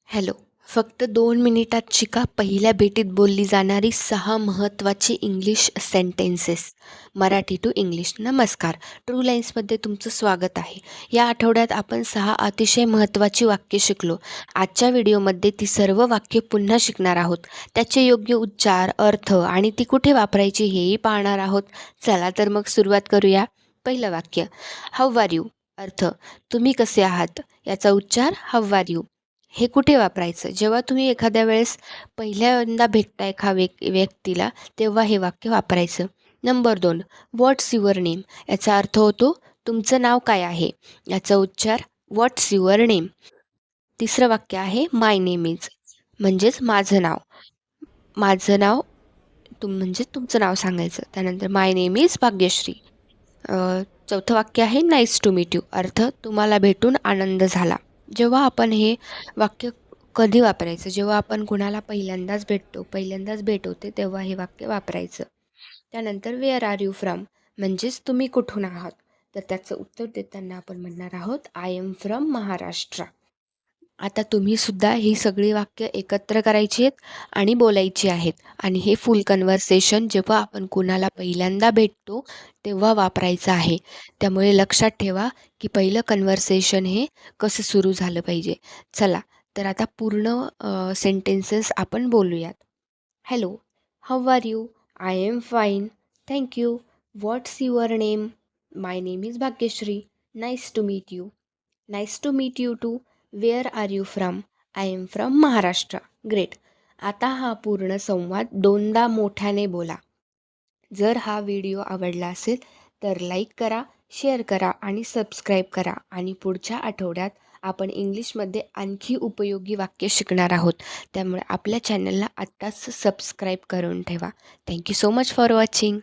Hello. फक्त 2 मिनिटात शिका पहिल्या भेटीत बोलली जाणारी 6 महत्त्वाची English sentences. Marathi to English. नमस्कार. ट्रू लाईन्समध्ये तुमचं स्वागत आहे. या आठवड्यात आपण 6 अतिशय महत्त्वाची वाक्य शिकलो. आजच्या व्हिडिओमध्ये ती सर्व वाक्य पुन्हा शिकणार आहोत. त्याचे योग्य उच्चार, अर्थ आणि ती कुठे वापरायची हेही पाहणार आहोत. चला तर मग सुरुवात करूया. पहिलं वाक्य, हाऊ आर यू. अर्थ, तुम्ही कसे आहात. याचा उच्चार हाऊ आर यू. हे कुठे वापरायचं? जेव्हा तुम्ही एखाद्या वेळेस पहिल्यांदा भेटता व्यक्तीला, तेव्हा हे वाक्य वापरायचं. Number 2, what's your name. याचा अर्थ होतो तुमचं नाव काय आहे. याचा उच्चार व्हॉट्स युअर नेम. तिसरं वाक्य आहे माय नेम इज, म्हणजेच माझं नाव. माझं नाव म्हणजे तुमचं नाव सांगायचं. त्यानंतर माय नेम इज भाग्यश्री. चौथं वाक्य आहे नाईस टू मीट यू. अर्थ, तुम्हाला भेटून आनंद झाला. जेव्हा आपण हे वाक्य कधी वापरायचं? जेव्हा आपण कुणाला पहिल्यांदाच भेट होते तेव्हा हे वाक्य वापरायचं. त्यानंतर वेअर आर यू फ्रॉम, म्हणजेच तुम्ही कुठून आहात. तर त्याचं उत्तर देताना आपण म्हणणार आहोत आय एम फ्रॉम महाराष्ट्र. आता तुम्हीसुद्धा ही सगळी वाक्य एकत्र करायची आहेत आणि बोलायची आहेत. आणि हे फुल कन्व्हर्सेशन जेव्हा आपण कुणाला पहिल्यांदा भेटतो तेव्हा वापरायचं आहे. त्यामुळे लक्षात ठेवा की पहिलं कन्व्हर्सेशन हे कसं सुरू झालं पाहिजे. चला तर आता पूर्ण सेंटेन्सेस आपण बोलूयात. Hello, how are you. I am fine, thank you. What's your name. My name is Bhagyashree. Nice to meet you. Nice to meet you too. Where are you from. I am from Maharashtra. Great. आता हा पूर्ण संवाद 2दा मोठ्याने बोला. जर हा video आवडला असेल तर लाईक करा, शेअर करा आणि सबस्क्राईब करा. आणि पुढच्या आठवड्यात आपण इंग्लिशमध्ये आणखी उपयोगी वाक्य शिकणार आहोत. त्यामुळे आपल्या चॅनलला आत्ताच सबस्क्राईब करून ठेवा. Thank you so much for watching.